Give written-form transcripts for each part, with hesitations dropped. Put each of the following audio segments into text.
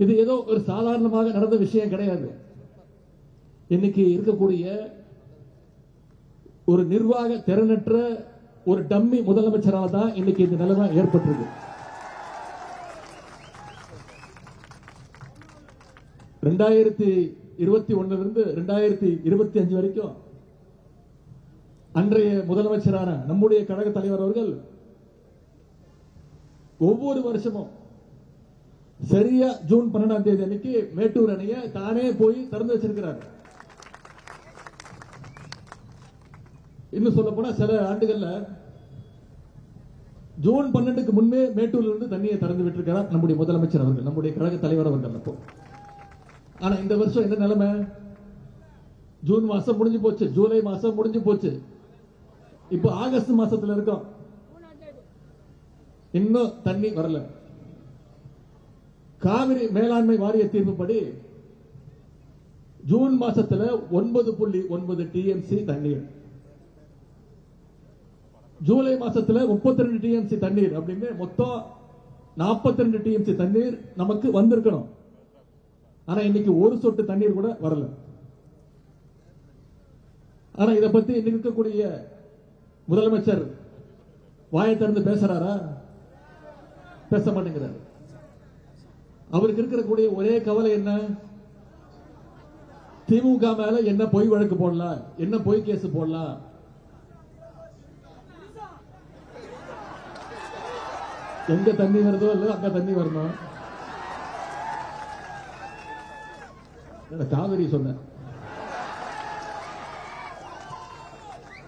இது ஏதோ ஒரு சாதாரணமாக நடந்த விஷயம் கிடையாது. இன்னைக்கு இருக்கக்கூடிய ஒரு நிர்வாக திறனற்ற ஒரு டம்மி முதலமைச்சராக தான் இன்னைக்கு இந்த நிலைமை ஏற்பட்டிருக்கு. 2021 இருந்து 2025 வரைக்கும் அன்றைய முதலமைச்சரான நம்முடைய கழக தலைவர் அவர்கள் ஒவ்வொரு வருஷமும் சரியா ஜூன் 12ஆம் தேதி அன்னைக்கு மேட்டூர் அணையை தானே போய் திறந்து வச்சிருக்கிறார். இன்னும் சொல்ல போனா சில ஆண்டுகள்ல ஜூன் 12க்கு முன்பே மேட்டூர்ல இருந்து தண்ணியை திறந்து விட்டிருக்கிறார் நம்முடைய முதலமைச்சர் அவர்கள், நம்முடைய கழக தலைவர் அவர்கள். அப்போ ஆனா இந்த வருஷம் என்ன நிலைமை? ஜூன் மாசம் முடிஞ்சு போச்சு, ஜூலை மாசம் முடிஞ்சு போச்சு, இப்போ ஆகஸ்ட் மாசத்துல இருக்கோம், இன்னும் தண்ணி வரல. காவிரி மேலாண்மை வாரிய தீர்ப்புப்படி ஜூன் மாசத்துல 9.9 டிஎம்சி தண்ணீர், ஜூலை மாசத்துல 32 டிஎம்சி தண்ணீர் அப்படின்னு மொத்தம் 42 டிஎம்சி தண்ணீர் நமக்கு வந்திருக்கணும். ஆனா இன்னைக்கு ஒரு சொட்டு தண்ணீர் கூட வரல. ஆனா இதை பத்தி இன்னைக்கு இருக்கக்கூடிய முதலமைச்சர் வாயை திறந்து பேசுறாரா? பேச மாட்டேங்கிறார். அவருக்கு இருக்கக்கூடிய ஒரே கவலை என்ன? திமுக மேல என்ன பொய் வழக்கு போடலாம், என்ன பொய் கேஸ் போடலாம். எங்க தண்ணி வருதோ இல்ல அங்க தண்ணி வரணும். காவிரி சொன்ன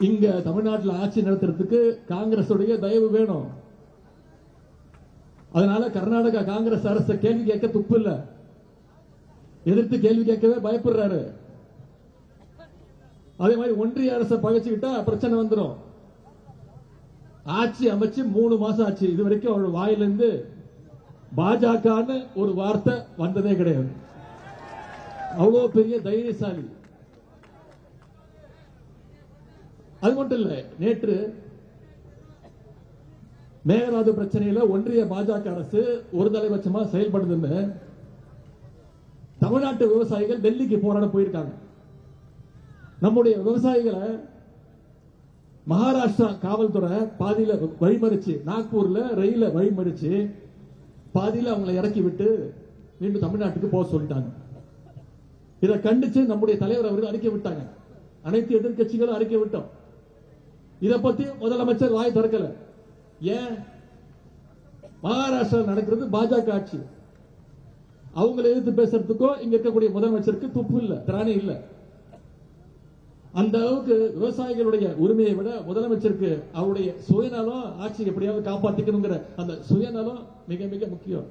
இங்க தமிழ்நாட்டில் ஆட்சி நடத்துறதுக்கு காங்கிரஸ் தயவு வேணும். அதனால கர்நாடகா காங்கிரஸ் அரசு கேள்வி கேட்க துப்பு இல்ல, எதிர்த்து கேள்வி கேட்கவே பயப்படுறாரு. அதே மாதிரி ஒன்றிய அரசை பகைச்சுக்கிட்டா பிரச்சனை வந்துடும். ஆட்சி அமைச்சு 3 மாசம் ஆச்சு, இது வரைக்கும் அவரோட வாயிலிருந்து பாஜக ஒரு வார்த்தை வந்ததே கிடையாது. அவ்வளவு பெரிய தைரியசாலி. அது மட்டும் இல்ல, நேற்று மேகதாது பிரச்சனையில ஒன்றிய பாஜக அரசு ஒரு தலைபட்சமா செயல்படுதுன்னு தமிழ்நாட்டு விவசாயிகள் டெல்லிக்கு போராட போயிருக்காங்க. நம்முடைய விவசாயிகளை மகாராஷ்டிரா காவல்துறை பாதியில வழிமறிச்சு, நாக்பூர்ல ரயில வழிமறிச்சு பாதியில அவங்களை இறக்கி விட்டு மீண்டும் தமிழ்நாட்டுக்கு போக சொல்லிட்டாங்க. இதை கண்டிச்சு நம்முடைய தலைவர் அவர்கள் அறிக்கை விட்டாங்க. அனைத்து எதிர்கட்சிகளும் அறிக்கை விட்டோம். இதை பத்தி முதலமைச்சர் வாய் திறக்கல. ஏன்? மகாராஷ்டிரா நடக்கிறது பாஜக ஆட்சி. அவங்களை எதிர்த்து பேசுறதுக்கோ இங்க இருக்கக்கூடிய முதலமைச்சருக்கு துப்பு இல்ல, திராணி இல்ல. அந்த அளவுக்கு விவசாயிகளுடைய உரிமையை விட முதலமைச்சருக்கு அவருடைய சுயநலம், ஆட்சி எப்படியாவது காப்பாற்றிக்கணுங்கிற அந்த சுயநலம் மிக மிக முக்கியம்.